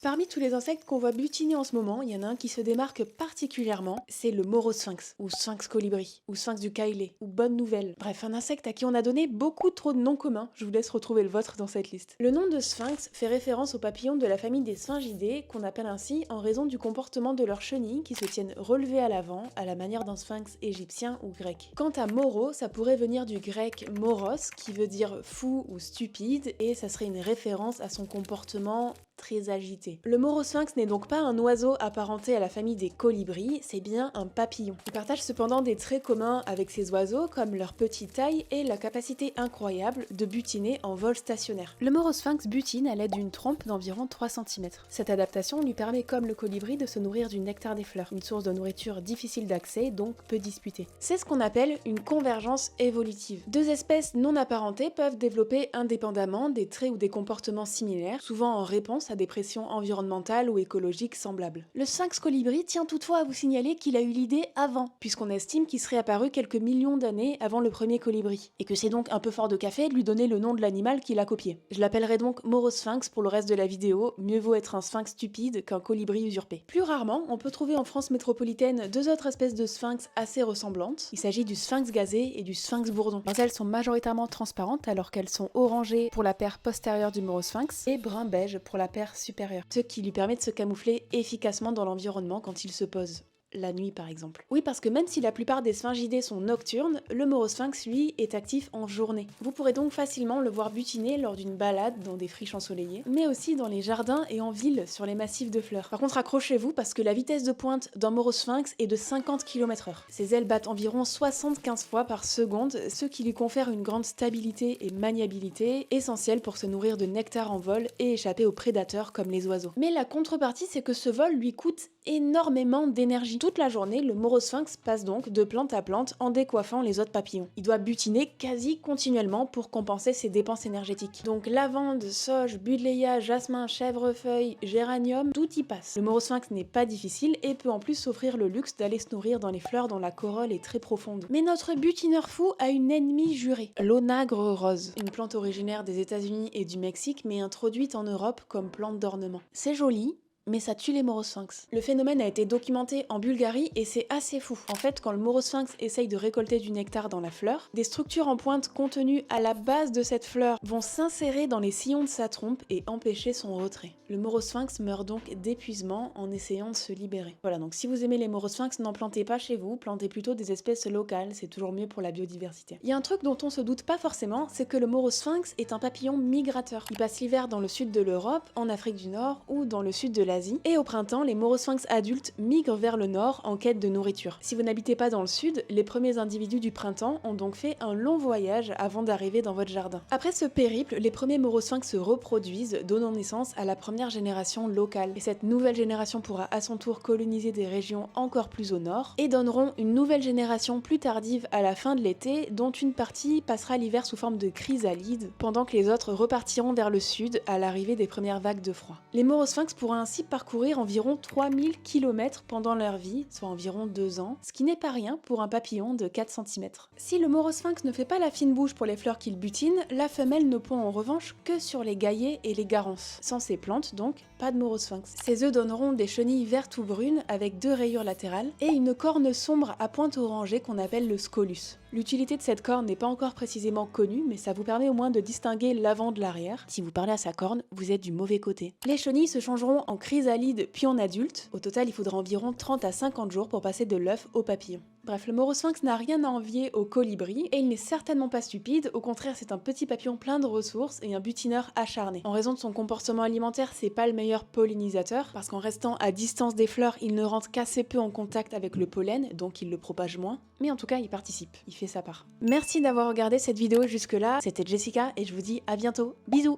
Parmi tous les insectes qu'on voit butiner en ce moment, il y en a un qui se démarque particulièrement, c'est le morosphinx, ou sphinx colibri, ou sphinx du Caïlé, ou bonne nouvelle. Bref, un insecte à qui on a donné beaucoup trop de noms communs, je vous laisse retrouver le vôtre dans cette liste. Le nom de sphinx fait référence aux papillons de la famille des sphingidae, qu'on appelle ainsi en raison du comportement de leurs chenilles qui se tiennent relevées à l'avant, à la manière d'un sphinx égyptien ou grec. Quant à moro, ça pourrait venir du grec moros, qui veut dire fou ou stupide, et ça serait une référence à son comportement très agité. Le morosphinx n'est donc pas un oiseau apparenté à la famille des colibris, c'est bien un papillon. Il partage cependant des traits communs avec ces oiseaux comme leur petite taille et la capacité incroyable de butiner en vol stationnaire. Le morosphinx butine à l'aide d'une trompe d'environ 3 cm. Cette adaptation lui permet comme le colibri de se nourrir du nectar des fleurs, une source de nourriture difficile d'accès donc peu disputée. C'est ce qu'on appelle une convergence évolutive. Deux espèces non apparentées peuvent développer indépendamment des traits ou des comportements similaires, souvent en réponse à des pressions environnementales ou écologiques semblables. Le sphinx colibri tient toutefois à vous signaler qu'il a eu l'idée avant, puisqu'on estime qu'il serait apparu quelques millions d'années avant le premier colibri, et que c'est donc un peu fort de café de lui donner le nom de l'animal qu'il a copié. Je l'appellerai donc morosphinx pour le reste de la vidéo, mieux vaut être un sphinx stupide qu'un colibri usurpé. Plus rarement, on peut trouver en France métropolitaine deux autres espèces de sphinx assez ressemblantes. Il s'agit du sphinx gazé et du sphinx bourdon. Elles sont majoritairement transparentes alors qu'elles sont orangées pour la paire postérieure du morosphinx et brun-beige pour la paire supérieure, ce qui lui permet de se camoufler efficacement dans l'environnement quand il se pose. La nuit par exemple. Oui, parce que même si la plupart des sphingidae sont nocturnes, le morosphinx lui est actif en journée. Vous pourrez donc facilement le voir butiner lors d'une balade dans des friches ensoleillées, mais aussi dans les jardins et en ville sur les massifs de fleurs. Par contre, accrochez-vous parce que la vitesse de pointe d'un morosphinx est de 50 km/h. Ses ailes battent environ 75 fois par seconde, ce qui lui confère une grande stabilité et maniabilité, essentielle pour se nourrir de nectar en vol et échapper aux prédateurs comme les oiseaux. Mais la contrepartie, c'est que ce vol lui coûte énormément d'énergie. Toute la journée, le morosphinx passe donc de plante à plante en décoiffant les autres papillons. Il doit butiner quasi continuellement pour compenser ses dépenses énergétiques. Donc lavande, sauge, buddleia, jasmin, chèvrefeuille, géranium, tout y passe. Le morosphinx n'est pas difficile et peut en plus s'offrir le luxe d'aller se nourrir dans les fleurs dont la corolle est très profonde. Mais notre butineur fou a une ennemie jurée, l'onagre rose, une plante originaire des États-Unis et du Mexique mais introduite en Europe comme plante d'ornement. C'est joli, mais ça tue les morosphinx. Le phénomène a été documenté en Bulgarie et c'est assez fou. En fait, quand le morosphinx essaye de récolter du nectar dans la fleur, des structures en pointe contenues à la base de cette fleur vont s'insérer dans les sillons de sa trompe et empêcher son retrait. Le morosphinx meurt donc d'épuisement en essayant de se libérer. Voilà, donc si vous aimez les morosphinx, n'en plantez pas chez vous, plantez plutôt des espèces locales, c'est toujours mieux pour la biodiversité. Il y a un truc dont on se doute pas forcément, c'est que le morosphinx est un papillon migrateur. Il passe l'hiver dans le sud de l'Europe, en Afrique du Nord ou dans le sud de l'Asie. Et au printemps, les morosphinx adultes migrent vers le nord en quête de nourriture. Si vous n'habitez pas dans le sud, les premiers individus du printemps ont donc fait un long voyage avant d'arriver dans votre jardin. Après ce périple, les premiers morosphinx se reproduisent, donnant naissance à la première génération locale. Et cette nouvelle génération pourra à son tour coloniser des régions encore plus au nord et donneront une nouvelle génération plus tardive à la fin de l'été, dont une partie passera l'hiver sous forme de chrysalides, pendant que les autres repartiront vers le sud à l'arrivée des premières vagues de froid. Les morosphinx pourront ainsi parcourir environ 3000 km pendant leur vie, soit environ 2 ans, ce qui n'est pas rien pour un papillon de 4 cm. Si le morosphinx ne fait pas la fine bouche pour les fleurs qu'il butine, la femelle ne pond en revanche que sur les gaillets et les garance. Sans ces plantes donc, pas de morosphinx. Ces œufs donneront des chenilles vertes ou brunes avec 2 rayures latérales et une corne sombre à pointe orangée qu'on appelle le scolus. L'utilité de cette corne n'est pas encore précisément connue, mais ça vous permet au moins de distinguer l'avant de l'arrière. Si vous parlez à sa corne, vous êtes du mauvais côté. Les chenilles se changeront en chrysalide puis en adulte. Au total, il faudra environ 30 à 50 jours pour passer de l'œuf au papillon. Bref, le morosphinx n'a rien à envier au colibri et il n'est certainement pas stupide, au contraire c'est un petit papillon plein de ressources et un butineur acharné. En raison de son comportement alimentaire, c'est pas le meilleur pollinisateur, parce qu'en restant à distance des fleurs, il ne rentre qu'assez peu en contact avec le pollen, donc il le propage moins, mais en tout cas il participe, il fait sa part. Merci d'avoir regardé cette vidéo jusque là, c'était Jessica et je vous dis à bientôt, bisous.